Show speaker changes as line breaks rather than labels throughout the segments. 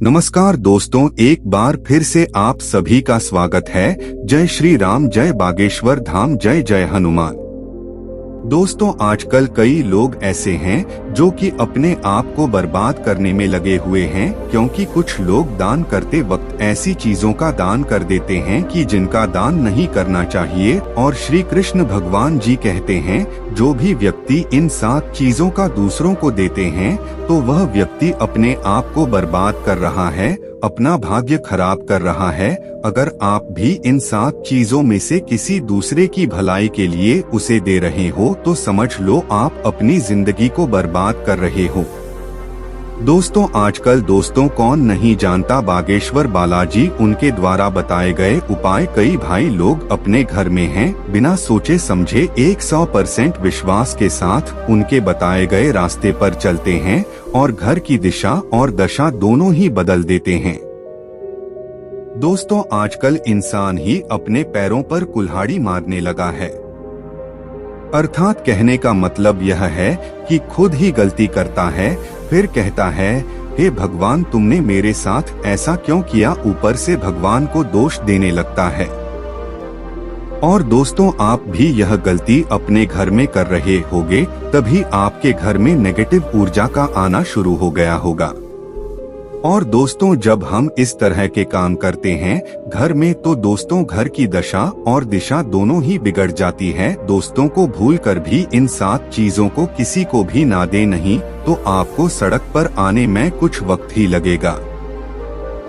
नमस्कार दोस्तों, एक बार फिर से आप सभी का स्वागत है। जय श्री राम, जय बागेश्वर धाम, जय जय हनुमान। दोस्तों, आजकल कई लोग ऐसे हैं जो कि अपने आप को बर्बाद करने में लगे हुए हैं, क्योंकि कुछ लोग दान करते वक्त ऐसी चीजों का दान कर देते हैं कि जिनका दान नहीं करना चाहिए। और श्री कृष्ण भगवान जी कहते हैं, जो भी व्यक्ति इन 7 चीजों का दूसरों को देते हैं तो वह व्यक्ति अपने आप को बर्बाद कर रहा है, अपना भाग्य खराब कर रहा है। अगर आप भी इन 7 चीजों में से किसी दूसरे की भलाई के लिए उसे दे रहे हो तो समझ लो आप अपनी जिंदगी को बर्बाद कर रहे हो। दोस्तों, आजकल कौन नहीं जानता बागेश्वर बालाजी, उनके द्वारा बताए गए उपाय। कई भाई लोग अपने घर में हैं, बिना सोचे समझे 100% विश्वास के साथ उनके बताए गए रास्ते पर चलते हैं और घर की दिशा और दशा दोनों ही बदल देते हैं। दोस्तों, आजकल इंसान ही अपने पैरों पर कुल्हाड़ी मारने लगा है। अर्थात कहने का मतलब यह है कि खुद ही गलती करता है, फिर कहता है, हे भगवान तुमने मेरे साथ ऐसा क्यों किया। ऊपर से भगवान को दोष देने लगता है। और दोस्तों, आप भी यह गलती अपने घर में कर रहे होगे, तभी आपके घर में नेगेटिव ऊर्जा का आना शुरू हो गया होगा। और दोस्तों, जब हम इस तरह के काम करते हैं घर में, तो दोस्तों घर की दशा और दिशा दोनों ही बिगड़ जाती है। दोस्तों को भूलकर भी इन 7 चीजों को किसी को भी ना दे, नहीं तो आपको सड़क पर आने में कुछ वक्त ही लगेगा।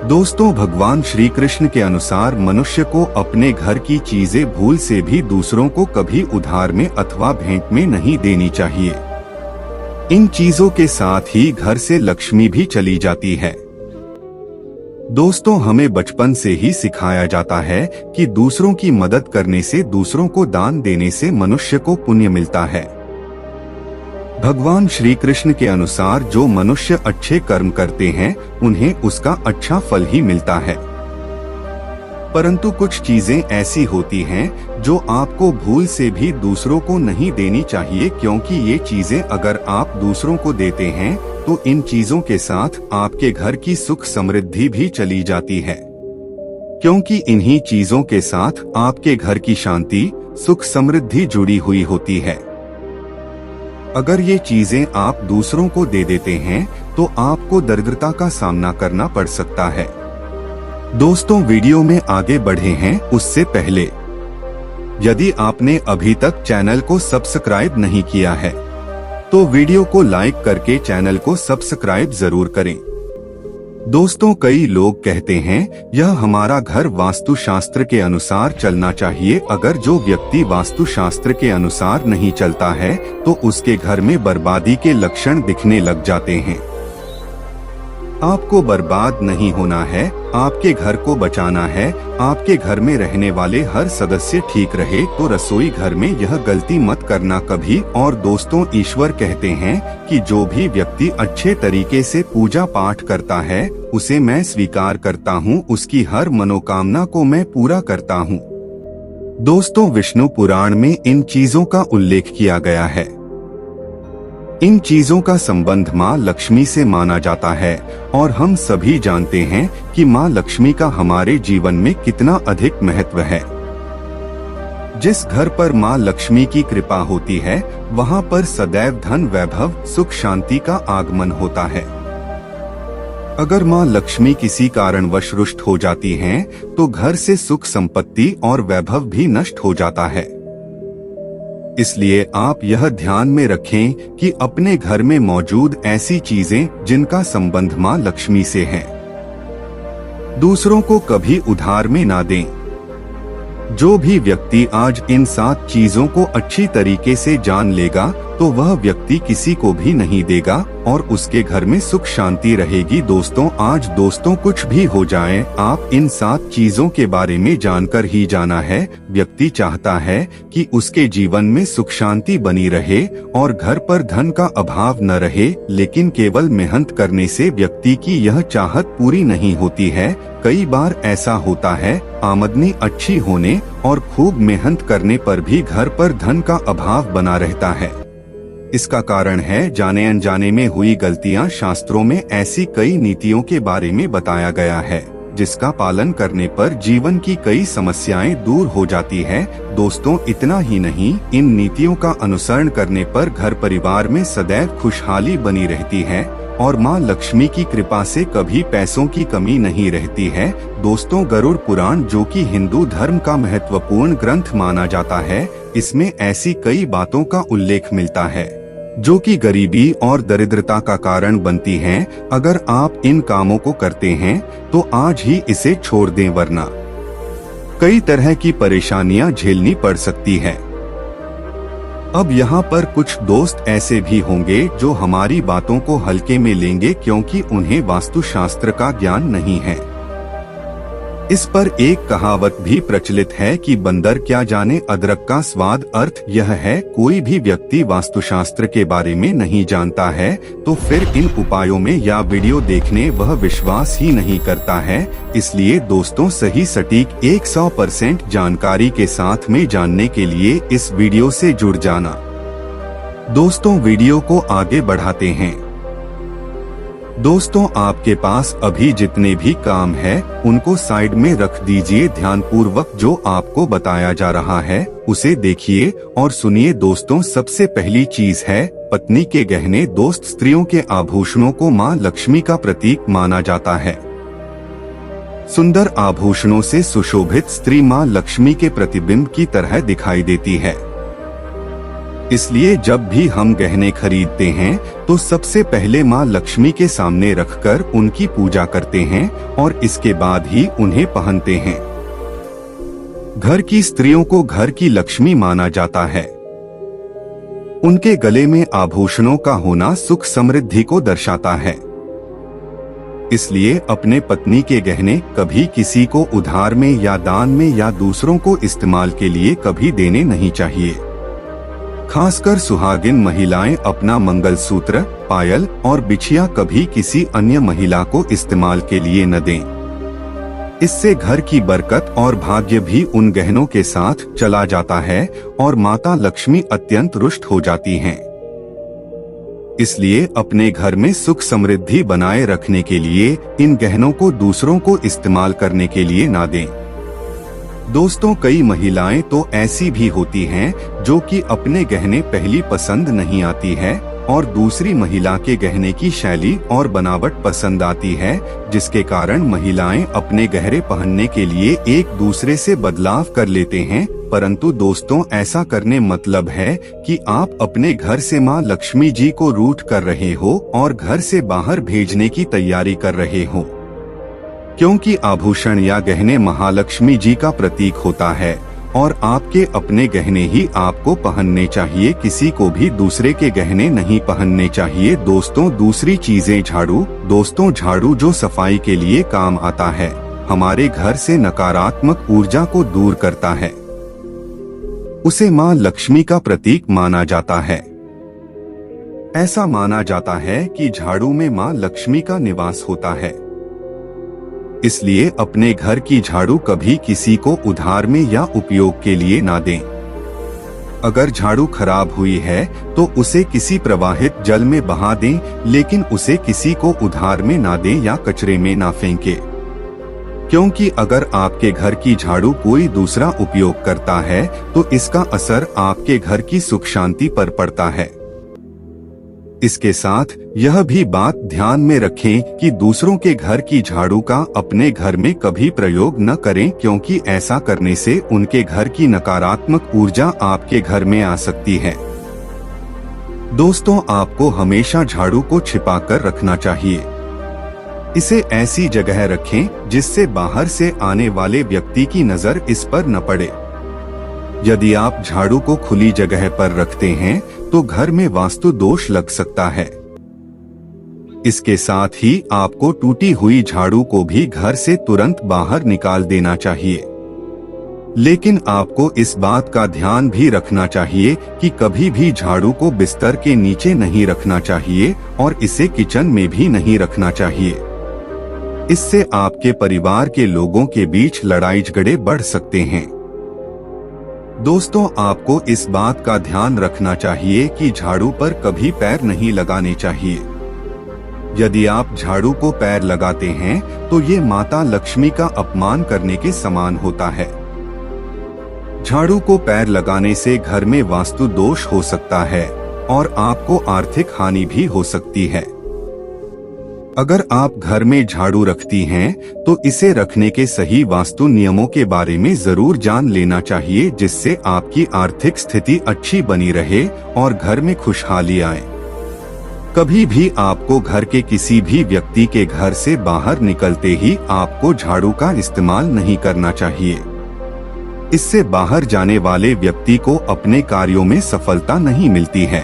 दोस्तों, भगवान श्री कृष्ण के अनुसार मनुष्य को अपने घर की चीजें भूल से भी दूसरों को कभी उधार में अथवा भेंट में नहीं देनी चाहिए। इन चीजों के साथ ही घर से लक्ष्मी भी चली जाती है। दोस्तों, हमें बचपन से ही सिखाया जाता है कि दूसरों की मदद करने से, दूसरों को दान देने से मनुष्य को पुण्य मिलता है। भगवान श्री कृष्ण के अनुसार जो मनुष्य अच्छे कर्म करते हैं उन्हें उसका अच्छा फल ही मिलता है। परंतु कुछ चीजें ऐसी होती हैं जो आपको भूल से भी दूसरों को नहीं देनी चाहिए, क्योंकि ये चीजें अगर आप दूसरों को देते हैं तो इन चीजों के साथ आपके घर की सुख समृद्धि भी चली जाती है, क्योंकि इन्हीं चीजों के साथ आपके घर की शांति, सुख समृद्धि जुड़ी हुई होती है। अगर ये चीजें आप दूसरों को दे देते हैं तो आपको दरिद्रता का सामना करना पड़ सकता है। दोस्तों, वीडियो में आगे बढ़े हैं उससे पहले यदि आपने अभी तक चैनल को सब्सक्राइब नहीं किया है तो वीडियो को लाइक करके चैनल को सब्सक्राइब जरूर करें। दोस्तों, कई लोग कहते हैं यह हमारा घर वास्तुशास्त्र के अनुसार चलना चाहिए। अगर जो व्यक्ति वास्तुशास्त्र के अनुसार नहीं चलता है तो उसके घर में बर्बादी के लक्षण दिखने लग जाते हैं। आपको बर्बाद नहीं होना है, आपके घर को बचाना है। आपके घर में रहने वाले हर सदस्य ठीक रहे तो रसोई घर में यह गलती मत करना कभी। और दोस्तों, ईश्वर कहते हैं कि जो भी व्यक्ति अच्छे तरीके से पूजा पाठ करता है उसे मैं स्वीकार करता हूँ, उसकी हर मनोकामना को मैं पूरा करता हूँ। दोस्तों, विष्णु पुराण में इन चीजों का उल्लेख किया गया है। इन चीजों का संबंध माँ लक्ष्मी से माना जाता है और हम सभी जानते हैं कि माँ लक्ष्मी का हमारे जीवन में कितना अधिक महत्व है। जिस घर पर माँ लक्ष्मी की कृपा होती है वहाँ पर सदैव धन, वैभव, सुख, शांति का आगमन होता है। अगर माँ लक्ष्मी किसी कारणवश रुष्ट हो जाती हैं, तो घर से सुख, संपत्ति और वैभव भी नष्ट हो जाता है। इसलिए आप यह ध्यान में रखें कि अपने घर में मौजूद ऐसी चीजें जिनका संबंध माँ लक्ष्मी से है, दूसरों को कभी उधार में ना दें। जो भी व्यक्ति आज इन 7 चीजों को अच्छी तरीके से जान लेगा तो वह व्यक्ति किसी को भी नहीं देगा और उसके घर में सुख शांति रहेगी। दोस्तों, आज कुछ भी हो जाए, आप इन 7 चीजों के बारे में जानकर ही जाना है। व्यक्ति चाहता है कि उसके जीवन में सुख शांति बनी रहे और घर पर धन का अभाव न रहे, लेकिन केवल मेहनत करने से व्यक्ति की यह चाहत पूरी नहीं होती है। कई बार ऐसा होता है, आमदनी अच्छी होने और खूब मेहनत करने पर भी घर पर धन का अभाव बना रहता है। इसका कारण है जाने अनजाने में हुई गलतियां। शास्त्रों में ऐसी कई नीतियों के बारे में बताया गया है जिसका पालन करने पर जीवन की कई समस्याएं दूर हो जाती है। दोस्तों, इतना ही नहीं, इन नीतियों का अनुसरण करने पर घर परिवार में सदैव खुशहाली बनी रहती है और माँ लक्ष्मी की कृपा से कभी पैसों की कमी नहीं रहती है। दोस्तों, गरुड़ पुराण, जो कि हिंदू धर्म का महत्वपूर्ण ग्रंथ माना जाता है, इसमें ऐसी कई बातों का उल्लेख मिलता है जो कि गरीबी और दरिद्रता का कारण बनती हैं। अगर आप इन कामों को करते हैं तो आज ही इसे छोड़ दें, वरना कई तरह की परेशानियां झेलनी पड़ सकती है। अब यहाँ पर कुछ दोस्त ऐसे भी होंगे जो हमारी बातों को हल्के में लेंगे क्योंकि उन्हें वास्तुशास्त्र का ज्ञान नहीं है। इस पर एक कहावत भी प्रचलित है कि बंदर क्या जाने अदरक का स्वाद। अर्थ यह है, कोई भी व्यक्ति वास्तुशास्त्र के बारे में नहीं जानता है तो फिर इन उपायों में या वीडियो देखने वह विश्वास ही नहीं करता है। इसलिए दोस्तों, सही सटीक 100% जानकारी के साथ में जानने के लिए इस वीडियो से जुड़ जाना। दोस्तों, वीडियो को आगे बढ़ाते हैं। दोस्तों, आपके पास अभी जितने भी काम है उनको साइड में रख दीजिए। ध्यानपूर्वक जो आपको बताया जा रहा है उसे देखिए और सुनिए। दोस्तों, सबसे पहली चीज है पत्नी के गहने। दोस्त, स्त्रियों के आभूषणों को माँ लक्ष्मी का प्रतीक माना जाता है। सुंदर आभूषणों से सुशोभित स्त्री माँ लक्ष्मी के प्रतिबिंब की तरह दिखाई देती है। इसलिए जब भी हम गहने खरीदते हैं तो सबसे पहले माँ लक्ष्मी के सामने रखकर उनकी पूजा करते हैं और इसके बाद ही उन्हें पहनते हैं। घर की स्त्रियों को घर की लक्ष्मी माना जाता है। उनके गले में आभूषणों का होना सुख समृद्धि को दर्शाता है। इसलिए अपने पत्नी के गहने कभी किसी को उधार में या दान में या दूसरों को इस्तेमाल के लिए कभी देने नहीं चाहिए। खासकर सुहागिन महिलाएं अपना मंगलसूत्र, पायल और बिछिया कभी किसी अन्य महिला को इस्तेमाल के लिए न दें। इससे घर की बरकत और भाग्य भी उन गहनों के साथ चला जाता है और माता लक्ष्मी अत्यंत रुष्ट हो जाती हैं। इसलिए अपने घर में सुख समृद्धि बनाए रखने के लिए इन गहनों को दूसरों को इस्तेमाल करने के लिए ना दें। दोस्तों, कई महिलाएं तो ऐसी भी होती हैं जो कि अपने गहने पहली पसंद नहीं आती है और दूसरी महिला के गहने की शैली और बनावट पसंद आती है, जिसके कारण महिलाएं अपने गहने पहनने के लिए एक दूसरे से बदलाव कर लेते हैं। परंतु दोस्तों, ऐसा करने मतलब है कि आप अपने घर से माँ लक्ष्मी जी को रूठ कर रहे हो और घर से बाहर भेजने की तैयारी कर रहे हो, क्योंकि आभूषण या गहने महालक्ष्मी जी का प्रतीक होता है और आपके अपने गहने ही आपको पहनने चाहिए। किसी को भी दूसरे के गहने नहीं पहनने चाहिए। दोस्तों, दूसरी चीजें झाड़ू। दोस्तों, झाड़ू जो सफाई के लिए काम आता है, हमारे घर से नकारात्मक ऊर्जा को दूर करता है। उसे माँ लक्ष्मी का प्रतीक माना जाता है। ऐसा माना जाता है कि झाड़ू में माँ लक्ष्मी का निवास होता है। इसलिए अपने घर की झाड़ू कभी किसी को उधार में या उपयोग के लिए ना दें। अगर झाड़ू खराब हुई है तो उसे किसी प्रवाहित जल में बहा दें, लेकिन उसे किसी को उधार में ना दें या कचरे में ना फेंकें। क्योंकि अगर आपके घर की झाड़ू कोई दूसरा उपयोग करता है तो इसका असर आपके घर की सुख शांति पर पड़ता है। इसके साथ यह भी बात ध्यान में रखें कि दूसरों के घर की झाड़ू का अपने घर में कभी प्रयोग न करें, क्योंकि ऐसा करने से उनके घर की नकारात्मक ऊर्जा आपके घर में आ सकती है। दोस्तों, आपको हमेशा झाड़ू को छिपा कर रखना चाहिए। इसे ऐसी जगह रखें जिससे बाहर से आने वाले व्यक्ति की नजर इस पर न पड़े। यदि आप झाड़ू को खुली जगह पर रखते हैं तो घर में वास्तु दोष लग सकता है। इसके साथ ही आपको टूटी हुई झाड़ू को भी घर से तुरंत बाहर निकाल देना चाहिए। लेकिन आपको इस बात का ध्यान भी रखना चाहिए कि कभी भी झाड़ू को बिस्तर के नीचे नहीं रखना चाहिए और इसे किचन में भी नहीं रखना चाहिए। इससे आपके परिवार के लोगों के बीच लड़ाई झगड़े बढ़ सकते हैं। दोस्तों, आपको इस बात का ध्यान रखना चाहिए कि झाड़ू पर कभी पैर नहीं लगाने चाहिए। यदि आप झाड़ू को पैर लगाते हैं तो ये माता लक्ष्मी का अपमान करने के समान होता है। झाड़ू को पैर लगाने से घर में वास्तु दोष हो सकता है और आपको आर्थिक हानि भी हो सकती है। अगर आप घर में झाड़ू रखती हैं, तो इसे रखने के सही वास्तु नियमों के बारे में जरूर जान लेना चाहिए, जिससे आपकी आर्थिक स्थिति अच्छी बनी रहे और घर में खुशहाली आए। कभी भी आपको घर के किसी भी व्यक्ति के घर से बाहर निकलते ही आपको झाड़ू का इस्तेमाल नहीं करना चाहिए। इससे बाहर जाने वाले व्यक्ति को अपने कार्यों में सफलता नहीं मिलती है।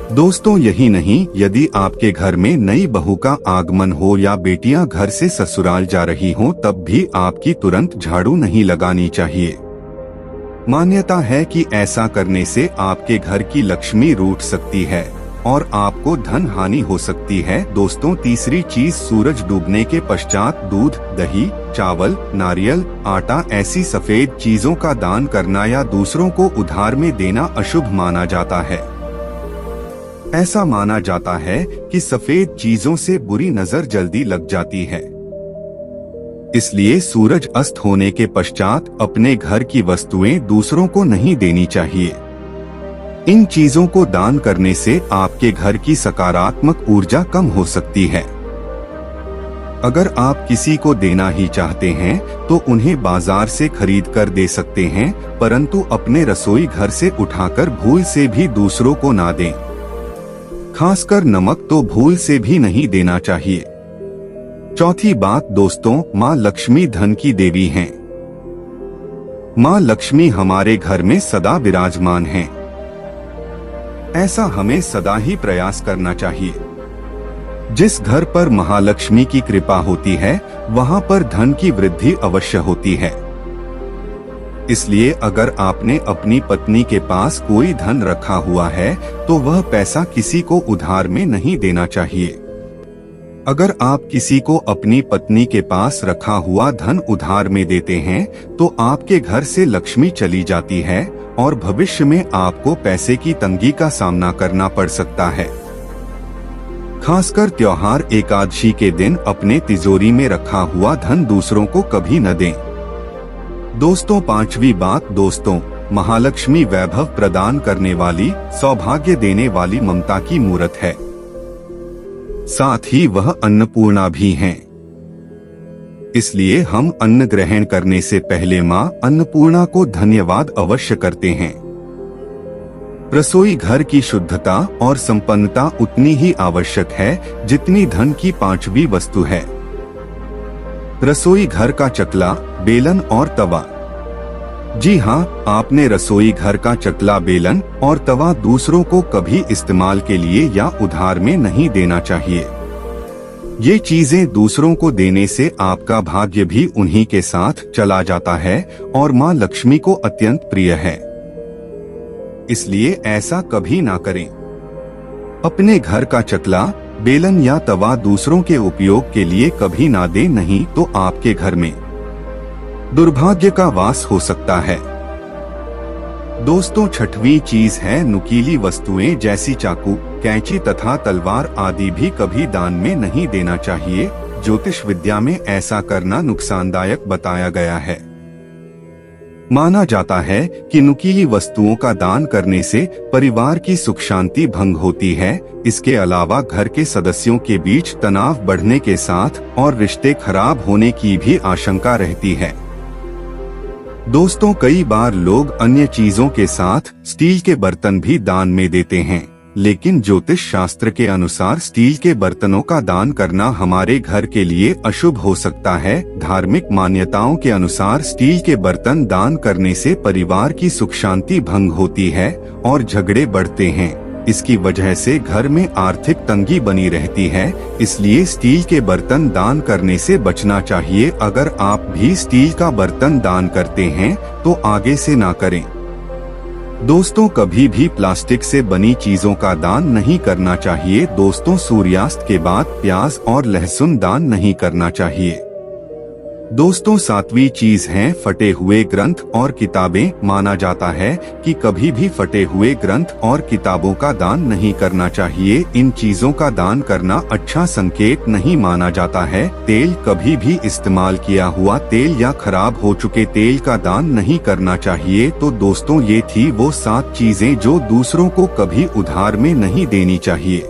दोस्तों, यही नहीं, यदि आपके घर में नई बहू का आगमन हो या बेटियां घर से ससुराल जा रही हों, तब भी आपकी तुरंत झाड़ू नहीं लगानी चाहिए। मान्यता है कि ऐसा करने से आपके घर की लक्ष्मी रूठ सकती है और आपको धन हानि हो सकती है। दोस्तों, तीसरी चीज, सूरज डूबने के पश्चात दूध, दही, चावल, नारियल, आटा ऐसी सफेद चीजों का दान करना या दूसरों को उधार में देना अशुभ माना जाता है। ऐसा माना जाता है कि सफेद चीजों से बुरी नजर जल्दी लग जाती है। इसलिए सूरज अस्त होने के पश्चात अपने घर की वस्तुएं दूसरों को नहीं देनी चाहिए। इन चीजों को दान करने से आपके घर की सकारात्मक ऊर्जा कम हो सकती है। अगर आप किसी को देना ही चाहते हैं तो उन्हें बाजार से खरीद कर दे सकते हैं, परंतु अपने रसोई घर से उठाकर भूल से भी दूसरों को ना दें। खासकर नमक तो भूल से भी नहीं देना चाहिए। चौथी बात दोस्तों, माँ लक्ष्मी धन की देवी हैं। माँ लक्ष्मी हमारे घर में सदा विराजमान हैं। ऐसा हमें सदा ही प्रयास करना चाहिए। जिस घर पर महालक्ष्मी की कृपा होती है, वहाँ पर धन की वृद्धि अवश्य होती है। इसलिए अगर आपने अपनी पत्नी के पास कोई धन रखा हुआ है, तो वह पैसा किसी को उधार में नहीं देना चाहिए। अगर आप किसी को अपनी पत्नी के पास रखा हुआ धन उधार में देते हैं, तो आपके घर से लक्ष्मी चली जाती है और भविष्य में आपको पैसे की तंगी का सामना करना पड़ सकता है। खासकर त्योहार एकादशी के दिन अपने तिजोरी में रखा हुआ धन दूसरों को कभी न दें। दोस्तों, पांचवी बात दोस्तों, महालक्ष्मी वैभव प्रदान करने वाली, सौभाग्य देने वाली ममता की मूरत है। साथ ही वह अन्नपूर्णा भी हैं। इसलिए हम अन्न ग्रहण करने से पहले मां अन्नपूर्णा को धन्यवाद अवश्य करते हैं। रसोई घर की शुद्धता और संपन्नता उतनी ही आवश्यक है जितनी धन की पांचवी वस्तु है। रसोई घर का चकला, बेलन और तवा। जी हाँ, आपने रसोई घर का चकला, बेलन और तवा दूसरों को कभी इस्तेमाल के लिए या उधार में नहीं देना चाहिए। ये चीजें दूसरों को देने से आपका भाग्य भी उन्हीं के साथ चला जाता है और माँ लक्ष्मी को अत्यंत प्रिय है। इसलिए ऐसा कभी ना करें। अपने घर का चकला, बेलन या तवा दूसरों के उपयोग के लिए कभी ना दें, नहीं तो आपके घर में दुर्भाग्य का वास हो सकता है। दोस्तों, छठवीं चीज है नुकीली वस्तुएं जैसी चाकू, कैंची तथा तलवार आदि भी कभी दान में नहीं देना चाहिए। ज्योतिष विद्या में ऐसा करना नुकसानदायक बताया गया है। माना जाता है कि नुकीली वस्तुओं का दान करने से परिवार की सुख शांति भंग होती है। इसके अलावा घर के सदस्यों के बीच तनाव बढ़ने के साथ और रिश्ते खराब होने की भी आशंका रहती है। दोस्तों, कई बार लोग अन्य चीजों के साथ स्टील के बर्तन भी दान में देते हैं, लेकिन ज्योतिष शास्त्र के अनुसार स्टील के बर्तनों का दान करना हमारे घर के लिए अशुभ हो सकता है। धार्मिक मान्यताओं के अनुसार स्टील के बर्तन दान करने से परिवार की सुख शांति भंग होती है और झगड़े बढ़ते हैं। इसकी वजह से घर में आर्थिक तंगी बनी रहती है। इसलिए स्टील के बर्तन दान करने से बचना चाहिए। अगर आप भी स्टील का बर्तन दान करते हैं तो आगे से ना करें। दोस्तों, कभी भी प्लास्टिक से बनी चीजों का दान नहीं करना चाहिए। दोस्तों, सूर्यास्त के बाद प्याज और लहसुन दान नहीं करना चाहिए। दोस्तों, सातवीं चीज है फटे हुए ग्रंथ और किताबें। माना जाता है कि कभी भी फटे हुए ग्रंथ और किताबों का दान नहीं करना चाहिए। इन चीजों का दान करना अच्छा संकेत नहीं माना जाता है। तेल, कभी भी इस्तेमाल किया हुआ तेल या खराब हो चुके तेल का दान नहीं करना चाहिए। तो दोस्तों, ये थी वो 7 चीजें जो दूसरों को कभी उधार में नहीं देनी चाहिए।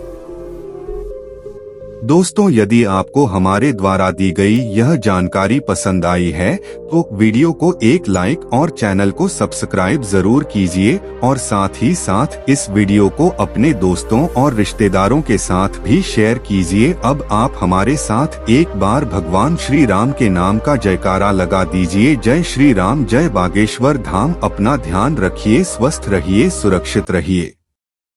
दोस्तों, यदि आपको हमारे द्वारा दी गई यह जानकारी पसंद आई है तो वीडियो को एक लाइक और चैनल को सब्सक्राइब जरूर कीजिए और साथ ही साथ इस वीडियो को अपने दोस्तों और रिश्तेदारों के साथ भी शेयर कीजिए। अब आप हमारे साथ एक बार भगवान श्री राम के नाम का जयकारा लगा दीजिए। जय श्री राम, जय बागेश्वर धाम। अपना ध्यान रखिए, स्वस्थ रहिए, सुरक्षित रहिए।